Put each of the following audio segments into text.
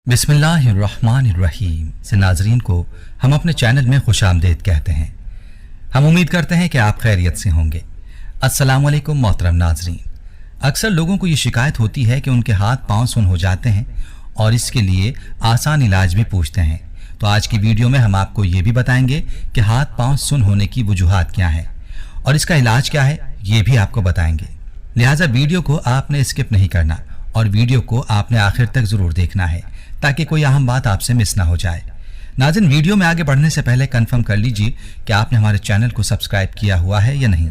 बिस्मिल्लाहिर्रहमानिर्रहीम से नाजरीन को हम अपने चैनल में खुशामदीद कहते हैं। हम उम्मीद करते हैं कि आप खैरियत से होंगे। अस्सलाम वालेकुम मोहतरम नाजरीन। अक्सर लोगों को ये शिकायत होती है कि उनके हाथ पांव सुन्न हो जाते हैं और इसके लिए आसान इलाज भी पूछते हैं। तो आज की वीडियो में हम आपको ये भी बताएंगे कि हाथ पांव सुन्न होने की वजूहात क्या है और इसका इलाज क्या है, ये भी आपको बताएंगे। लिहाजा वीडियो को आपने स्किप नहीं करना और वीडियो को आपने आखिर तक जरूर देखना है ताकि कोई अहम बात आपसे मिस ना हो जाए। नाज़रीन, वीडियो में आगे बढ़ने से पहले कंफर्म कर लीजिए कि आपने हमारे चैनल को सब्सक्राइब किया हुआ है या नहीं।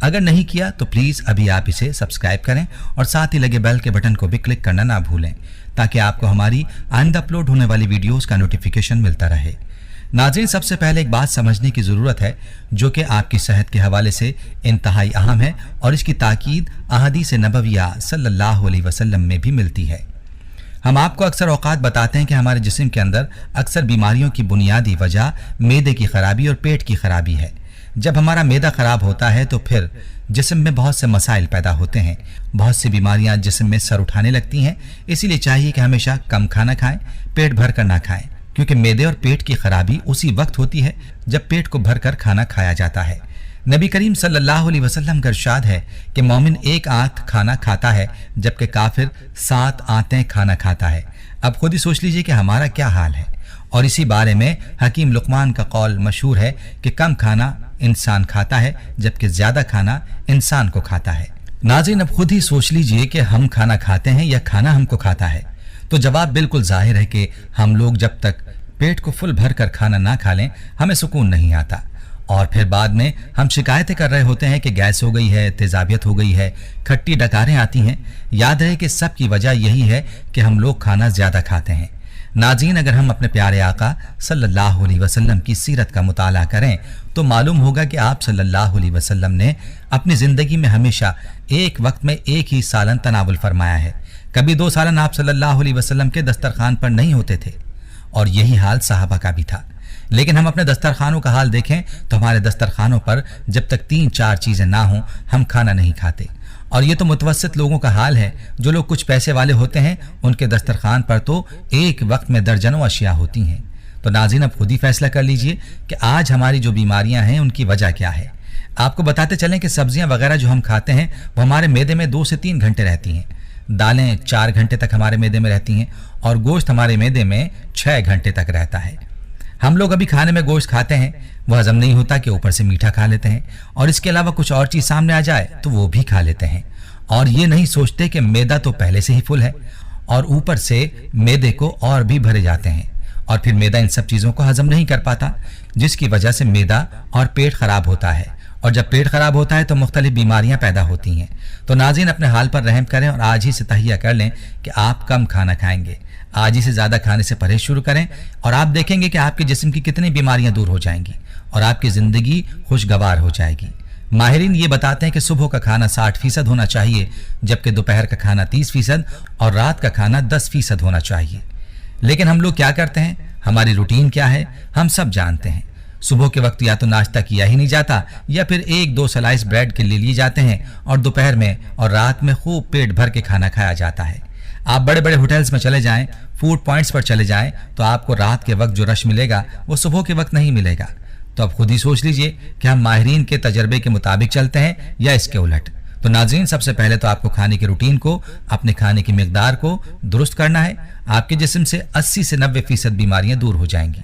अगर नहीं किया तो प्लीज़ अभी आप इसे सब्सक्राइब करें और साथ ही लगे बेल के बटन को भी क्लिक करना ना भूलें ताकि आपको हमारी आइंदा अपलोड होने वाली वीडियोज़ का नोटिफिकेशन मिलता रहे। नाज़रीन, सबसे पहले एक बात समझने की ज़रूरत है जो कि आपकी सेहत के हवाले से इंतहाई अहम है और इसकी ताकीद अहादीस नबविया सल्लल्लाहु अलैहि वसल्लम में भी मिलती है। हम आपको अक्सर औकात बताते हैं कि हमारे जिस्म के अंदर अक्सर बीमारियों की बुनियादी वजह मैदे की खराबी और पेट की खराबी है। जब हमारा मैदा खराब होता है तो फिर जिस्म में बहुत से मसाइल पैदा होते हैं, बहुत सी बीमारियां जिस्म में सर उठाने लगती हैं। इसीलिए चाहिए कि हमेशा कम खाना खाएं, पेट भर कर ना खाएं, क्योंकि मैदे और पेट की खराबी उसी वक्त होती है जब पेट को भर कर खाना खाया जाता है। नबी करीम सल्लल्लाहु अलैहि वसल्लम का इरशाद है कि मोमिन एक आंत खाना खाता है जबकि काफिर 7 आंतें खाना खाता है। अब खुद ही सोच लीजिए कि हमारा क्या हाल है। और इसी बारे में हकीम लुकमान का कौल मशहूर है कि कम खाना इंसान खाता है जबकि ज्यादा खाना इंसान को खाता है। नाज़रीन, अब खुद ही सोच लीजिए कि हम खाना खाते हैं या खाना हमको खाता है। तो जवाब बिल्कुल जाहिर है कि हम लोग जब तक पेट को फुल भर कर खाना ना खा लें हमें सुकून नहीं आता और फिर बाद में हम शिकायतें कर रहे होते हैं कि गैस हो गई है, तेजाबियत हो गई है, खट्टी डकारें आती हैं। याद रहे कि सब की वजह यही है कि हम लोग खाना ज़्यादा खाते हैं। नाज़रीन, अगर हम अपने प्यारे आका सल्लल्लाहु अलैहि वसल्लम की सीरत का मुताला करें तो मालूम होगा कि आप सल्लल्लाहु अलैहि वसल्लम ने अपनी ज़िंदगी में हमेशा एक वक्त में एक ही सालन तनावुल फरमाया है। कभी 2 सालन आप सल्लल्लाहु अलैहि वसल्लम के दस्तरखान पर नहीं होते थे और यही हाल सहाबा का भी था। लेकिन हम अपने दस्तरखानों का हाल देखें तो हमारे दस्तरखानों पर जब तक 3-4 चीज़ें ना हों हम खाना नहीं खाते। और ये तो मुतवस्सित लोगों का हाल है। जो लोग कुछ पैसे वाले होते हैं उनके दस्तरखान पर तो एक वक्त में दर्जनों अशिया होती हैं। तो नाज़रीन, अब खुद ही फैसला कर लीजिए कि आज हमारी जो बीमारियां हैं उनकी वजह क्या है। आपको बताते चलें कि सब्जियां वगैरह जो हम खाते हैं वो हमारे मैदे में 2 से 3 घंटे रहती हैं, दालें 4 घंटे तक हमारे मैदे में रहती हैं और गोश्त हमारे मैदे में 6 घंटे तक रहता है। हम लोग अभी खाने में गोश्त खाते हैं, वो हजम नहीं होता कि ऊपर से मीठा खा लेते हैं और इसके अलावा कुछ और चीज़ सामने आ जाए तो वो भी खा लेते हैं और ये नहीं सोचते कि मैदा तो पहले से ही फुल है और ऊपर से मैदे को और भी भरे जाते हैं और फिर मैदा इन सब चीज़ों को हजम नहीं कर पाता, जिसकी वजह से मैदा और पेट खराब होता है और जब पेट खराब होता है तो मुख्तलिफ बीमारियां पैदा होती हैं। तो नाज़रीन, अपने हाल पर रहम करें और आज ही से तहिया कर लें कि आप कम खाना खाएंगे। आज ही से ज़्यादा खाने से परहेज शुरू करें और आप देखेंगे कि आपके जिस्म की कितनी बीमारियां दूर हो जाएंगी और आपकी ज़िंदगी खुशगवार हो जाएगी। माहिरीन ये बताते हैं कि सुबह का खाना 60% होना चाहिए जबकि दोपहर का खाना 30% और रात का खाना 10% होना चाहिए। लेकिन हम लोग क्या करते हैं, हमारी रूटीन क्या है, हम सब जानते हैं। सुबह के वक्त या तो नाश्ता किया ही नहीं जाता या फिर 1-2 स्लाइस ब्रेड के ले लिए जाते हैं और दोपहर में और रात में खूब पेट भर के खाना खाया जाता है। आप बड़े बड़े होटल्स में चले जाएं, फूड पॉइंट्स पर चले जाएं तो आपको रात के वक्त जो रश मिलेगा वो सुबह के वक्त नहीं मिलेगा। तो अब खुद ही सोच लीजिए कि हम माहिरीन के तजर्बे के मुताबिक चलते हैं या इसके उलट। तो नाज़रीन, सबसे पहले तो आपको खाने की रूटीन को, अपने खाने की मिकदार को दुरुस्त करना है। आपके जिस्म से 80 से 90% बीमारियां दूर हो जाएंगी।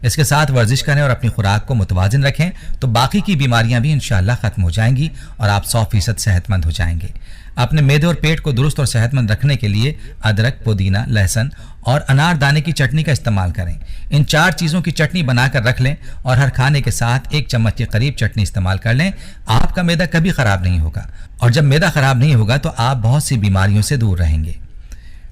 इसके साथ वर्जिश करें और अपनी खुराक को मुतवाज़िन रखें तो बाकी की बीमारियां भी इंशाअल्लाह ख़त्म हो जाएंगी और आप 100% सेहतमंद हो जाएंगे। अपने मैदे और पेट को दुरुस्त और सेहतमंद रखने के लिए अदरक, पुदीना, लहसुन और अनार दाने की चटनी का इस्तेमाल करें। इन 4 चीज़ों की चटनी बनाकर रख लें और हर खाने के साथ 1 चम्मच के करीब चटनी इस्तेमाल कर लें। आपका मैदा कभी ख़राब नहीं होगा और जब मैदा ख़राब नहीं होगा तो आप बहुत सी बीमारियों से दूर रहेंगे।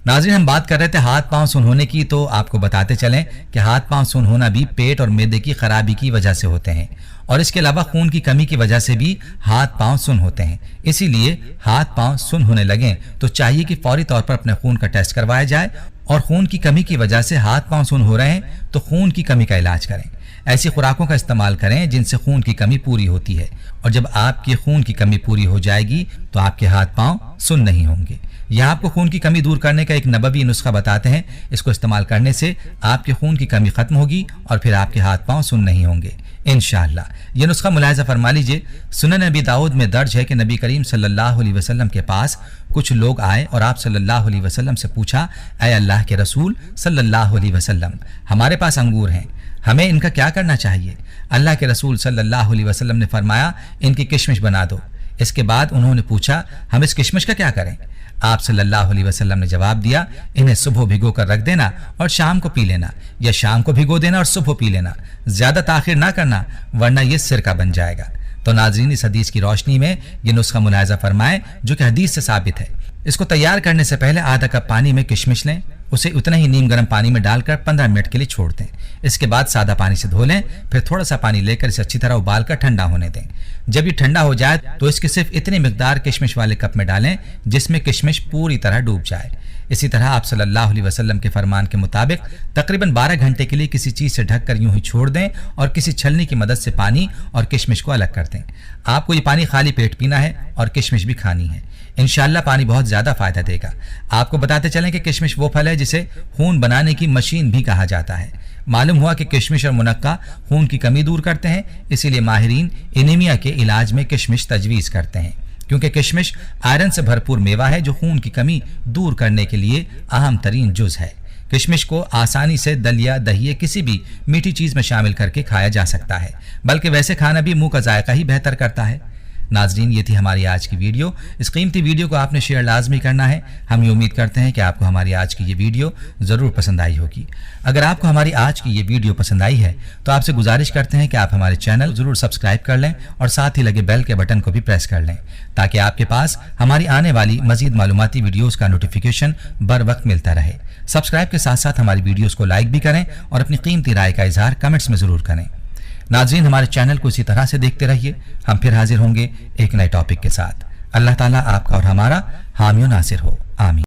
नाज़रीन, हम बात कर रहे थे हाथ पांव सुन्न होने की, तो आपको बताते चलें कि हाथ पांव सुन्न होना भी पेट और मैदे की खराबी की वजह से होते हैं और इसके अलावा खून की कमी की वजह से भी हाथ पांव सुन्न होते हैं। इसीलिए हाथ पांव सुन्न होने लगें तो चाहिए कि फौरी तौर पर अपने खून का टेस्ट करवाया जाए और खून की कमी की वजह से हाथ पांव सुन्न हो रहे हैं तो खून की कमी का इलाज करें। ایسی خوراکوں کا استعمال کریں جن سے خون کی کمی پوری ہوتی ہے، اور جب آپ کی خون کی کمی پوری ہو جائے گی تو آپ کے ہاتھ پاؤں سن نہیں ہوں گے۔ یہاں آپ کو خون کی کمی دور کرنے کا ایک نبوی نسخہ بتاتے ہیں، اس کو استعمال کرنے سے آپ کے خون کی کمی ختم ہوگی اور پھر آپ کے ہاتھ پاؤں سن نہیں ہوں گے انشاءاللہ۔ یہ نسخہ ملاحظہ فرما لیجئے، سنن نبی داؤد میں درج ہے کہ نبی کریم صلی اللہ علیہ وسلم کے پاس کچھ لوگ آئے اور آپ صلی اللہ علیہ وسلم سے پوچھا، اے اللہ کے رسول صلی اللہ علیہ وسلم، ہمارے پاس انگور ہیں، ہمیں ان کا کیا کرنا چاہیے؟ اللہ کے رسول صلی اللہ علیہ وسلم نے فرمایا، ان کی کشمش بنا دو۔ اس کے بعد انہوں نے پوچھا، ہم اس کشمش کا کیا کریں؟ آپ صلی اللہ علیہ وسلم نے جواب دیا، انہیں صبح بھگو کر رکھ دینا اور شام کو پی لینا، یا شام کو بھگو دینا اور صبح پی لینا، زیادہ تاخیر نہ کرنا ورنہ یہ سرکہ بن جائے گا۔ تو ناظرین، اس حدیث کی روشنی میں یہ نسخہ ملاحظہ فرمائیں جو کہ حدیث سے ثابت ہے۔ اس کو تیار کرنے سے پہلے آدھا کپ پانی میں کشمش لیں، اسے اتنا ہی نیم گرم پانی میں ڈال کر 15 منٹ کے لیے چھوڑ دیں۔ اس کے بعد سادہ پانی سے دھو لیں، پھر تھوڑا سا پانی لے کر اسے اچھی طرح ابال کر ٹھنڈا ہونے دیں۔ جب یہ ٹھنڈا ہو جائے تو اس کی صرف اتنی مقدار کشمش والے کپ میں ڈالیں جس میں کشمش پوری طرح ڈوب جائے۔ اسی طرح آپ صلی اللہ علیہ وسلم کے فرمان کے مطابق تقریباً 12 گھنٹے کے لیے کسی چیز سے ڈھک کر یوں ہی چھوڑ دیں اور کسی چھلنی کی مدد سے پانی اور کشمش کو الگ کر دیں۔ آپ کو یہ پانی خالی پیٹ پینا ہے اور کشمش بھی کھانی ہے۔ انشاءاللہ پانی بہت زیادہ فائدہ دے گا۔ آپ کو بتاتے چلیں کہ کشمش وہ پھل ہے جسے خون بنانے کی مشین بھی کہا جاتا ہے۔ معلوم ہوا کہ کشمش اور منقع خون کی کمی دور کرتے ہیں، اسی لیے ماہرین انیمیا کے علاج میں کشمش تجویز کرتے ہیں، کیونکہ کشمش آئرن سے بھرپور میوہ ہے جو خون کی کمی دور کرنے کے لیے اہم ترین جز ہے۔ کشمش کو آسانی سے دلیا، دہی، کسی بھی میٹھی چیز میں شامل کر کے کھایا جا سکتا ہے، بلکہ ویسے کھانا بھی منہ کا ذائقہ ہی بہتر کرتا ہے۔ ناظرین، یہ تھی ہماری آج کی ویڈیو۔ اس قیمتی ویڈیو کو آپ نے شیئر لازمی کرنا ہے۔ ہم یہ امید کرتے ہیں کہ آپ کو ہماری آج کی یہ ویڈیو ضرور پسند آئی ہوگی۔ اگر آپ کو ہماری آج کی یہ ویڈیو پسند آئی ہے تو آپ سے گزارش کرتے ہیں کہ آپ ہمارے چینل ضرور سبسکرائب کر لیں اور ساتھ ہی لگے بیل کے بٹن کو بھی پریس کر لیں تاکہ آپ کے پاس ہماری آنے والی مزید معلوماتی ویڈیوز کا نوٹیفیکیشن بر وقت ملتا رہے۔ سبسکرائب کے ساتھ ساتھ ہماری ویڈیوز کو لائک بھی کریں اور اپنی قیمتی رائے کا اظہار کمنٹس میں ضرور کریں۔ ناظرین، ہمارے چینل کو اسی طرح سے دیکھتے رہیے۔ ہم پھر حاضر ہوں گے ایک نئے ٹاپک کے ساتھ۔ اللہ تعالیٰ آپ کا اور ہمارا حامی و ناصر ہو، آمین۔